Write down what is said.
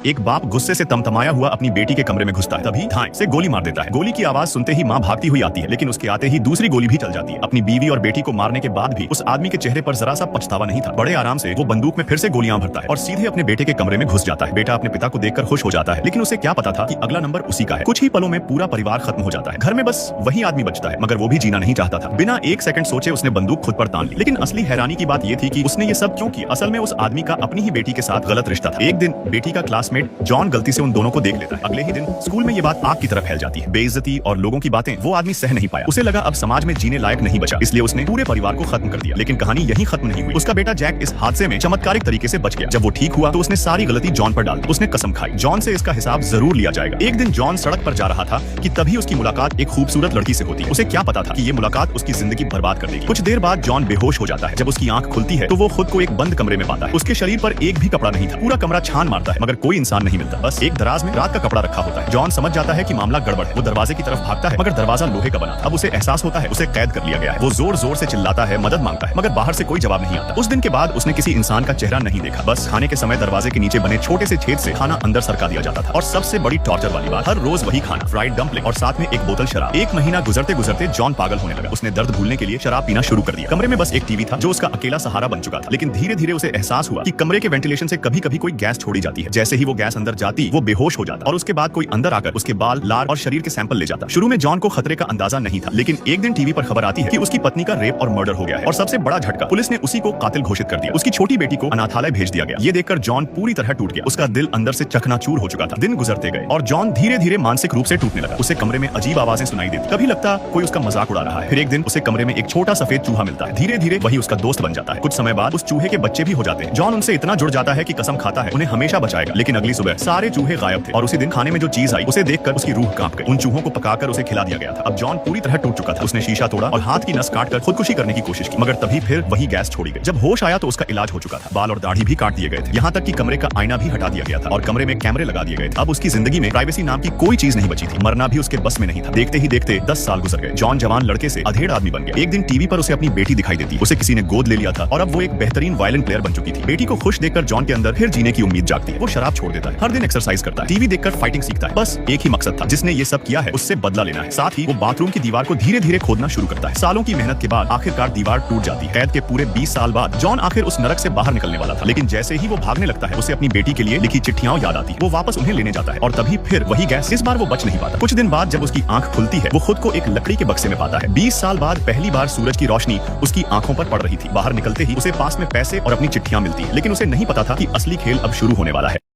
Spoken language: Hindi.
एक बाप गुस्से से तमतमाया हुआ अपनी बेटी के कमरे में घुसता है, तभी धाएं से गोली मार देता है। गोली की आवाज सुनते ही मां भागती हुई आती है, लेकिन उसके आते ही दूसरी गोली भी चल जाती है। अपनी बीवी और बेटी को मारने के बाद भी उस आदमी के चेहरे पर जरा सा पछतावा नहीं था। बड़े आराम से वो बंदूक में फिर से गोलियां भरता है और सीधे अपने बेटे के कमरे में घुस जाता है। बेटा अपने पिता को देखकर खुश हो जाता है, लेकिन उसे क्या पता था कि अगला नंबर उसी का है। कुछ ही पलों में पूरा परिवार खत्म हो जाता है। घर में बस वही आदमी बचता है, मगर वो भी जीना नहीं चाहता था। बिना एक सेकंड सोचे उसने बंदूक खुद पर तान ली। लेकिन असली हैरानी की बात ये थी कि उसने ये सब क्यों किया। असल में उस आदमी का अपनी ही बेटी के साथ गलत रिश्ता था। एक दिन बेटी का क्लासमेट जॉन गलती से उन दोनों को देख लेता है। अगले ही दिन स्कूल में ये बात आग की तरह फैल जाती है। बेइज्जती और लोगों की बातें वो आदमी सह नहीं पाया। उसे लगा अब समाज में जीने लायक नहीं बचा, इसलिए उसने पूरे परिवार को खत्म कर दिया। लेकिन कहानी यहीं खत्म नहीं हुई। उसका बेटा जैक इस हादसे में चमत्कारिक तरीके से बच गया। जब वो ठीक हुआ तो उसने सारी गलती जॉन पर डाल दी। उसने कसम खाई जॉन से इसका हिसाब जरूर लिया जाएगा। एक दिन जॉन सड़क पर जा रहा था कि तभी उसकी मुलाकात एक खूबसूरत लड़की से होती है। उसे क्या पता था कि ये मुलाकात उसकी जिंदगी बर्बाद कर देगी। कुछ देर बाद जॉन बेहोश हो जाता है। जब उसकी आंख खुलती है तो वो खुद को एक बंद कमरे में पाता है। उसके शरीर पर एक भी कपड़ा नहीं था। पूरा कमरा छान मारता है, मगर कोई इंसान नहीं मिलता। बस एक दराज में रात का कपड़ा रखा होता है। जॉन समझ जाता है कि मामला गड़बड़ है। वो दरवाजे की तरफ भागता है, मगर दरवाजा लोहे का बना था। अब उसे एहसास होता है उसे कैद कर लिया गया है। वो जोर जोर से चिल्लाता है, मदद मांगता है, मगर बाहर से कोई जवाब नहीं आता। उस दिन के बाद उसने किसी इंसान का चेहरा नहीं देखा। बस खाने के समय दरवाजे के नीचे बने छोटे से छेद से खाना अंदर सरका दिया जाता था। और सबसे बड़ी टॉर्चर वाली बात, हर रोज वही खाना, फ्राइड डम्पलिंग और साथ में एक बोतल शराब। एक महीना गुजरते गुजरते जॉन पागल होने लगा। उसने दर्द भूलने के लिए शराब पीना शुरू कर दिया। कमरे में बस एक टीवी था जो उसका अकेला सहारा बन चुका था। लेकिन धीरे धीरे उसे एहसास हुआ कि कमरे के वेंटिलेशन से कभी कभी कोई गैस छोड़ी जाती है। जैसे ही वो गैस अंदर जाती वो बेहोश हो जाता और उसके बाद कोई अंदर आकर उसके बाल, लार और शरीर के सैंपल ले जाता। शुरू में जॉन को खतरे का अंदाजा नहीं था, लेकिन एक दिन टीवी पर खबर आती है कि उसकी पत्नी का रेप और मर्डर हो गया है। और सबसे बड़ा झटका, पुलिस ने उसी को कातिल घोषित कर दिया। उसकी छोटी बेटी को अनाथालय भेज दिया गया। ये देखकर जॉन पूरी तरह टूट गया। उसका दिल अंदर से चकनाचूर हो चुका था। दिन गुजरते गए और जॉन धीरे धीरे मानसिक रूप से टूटने लगा। उसे कमरे में अजीब आवाजें सुनाई देती। कभी लगता कोई उसका मजाक उड़ा रहा है। फिर एक दिन उसे कमरे में एक छोटा सफेद चूहा मिलता है। धीरे धीरे वही उसका दोस्त बन जाता है। कुछ समय बाद उस चूहे के बच्चे भी हो जाते हैं। जॉन उनसे इतना जुड़ जाता है कि कसम खाता है उन्हें हमेशा बचाएगा। लेकिन अगली सुबह सारे चूहे गायब थे और उसी दिन खाने में जो चीज आई उसे देखकर उसकी रूह कांप गई। उन चूहों को पकाकर उसे खिला दिया गया था। अब जॉन पूरी तरह टूट चुका था। उसने शीशा तोड़ा और हाथ की नस काटकर खुदकुशी करने की कोशिश की, मगर तभी फिर वही गैस छोड़ी गई। जब होश आया तो उसका इलाज हो चुका था। बाल और दाढ़ी भी काट दिए गए थे। यहाँ तक कि कमरे का आईना भी हटा दिया गया था और कमरे में कैमरे लगा दिए गए थे। अब उसकी जिंदगी में प्राइवेसी नाम की कोई चीज नहीं बची थी। मरना भी उसके बस में नहीं था। देखते ही देखते 10 साल गुजर गए। जॉन जवान लड़के से अधेड़ आदमी बन गया। एक दिन टीवी पर उसे अपनी बेटी दिखाई देती। उसे किसी ने गोद ले लिया था और अब वो एक बेहतरीन वायलिन प्लेयर बन चुकी थी। बेटी को खुश देखकर जॉन के अंदर फिर जीने की उम्मीद जागती है। वो शराब छोड़ देता है, हर दिन एक्सरसाइज करता है, टीवी देखकर फाइटिंग सीखता है। बस एक ही मकसद था, जिसने ये सब किया है उससे बदला लेना है। साथ ही वो बाथरूम की दीवार को धीरे धीरे खोदना शुरू करता है। सालों की मेहनत के बाद आखिरकार दीवार टूट जाती है। कैद के पूरे 20 साल बाद जॉन आखिर उस नरक से बाहर निकलने वाला था। लेकिन जैसे ही वो भागने लगता है उसे अपनी बेटी के लिए लिखी चिट्ठियां याद आती है। वो वापस उन्हें लेने जाता है और तभी फिर वही गैस। इस बार वो बच नहीं पाता। कुछ दिन बाद जब उसकी आंख खुलती है वो खुद को एक लकड़ी के बक्से में पाता है। 20 साल बाद पहली बार सूरज की रोशनी उसकी आंखों पर पड़ रही थी। बाहर निकलते ही उसे पास में पैसे और अपनी चिट्ठियां मिलती है। लेकिन उसे नहीं पता था कि असली खेल अब शुरू होने वाला है।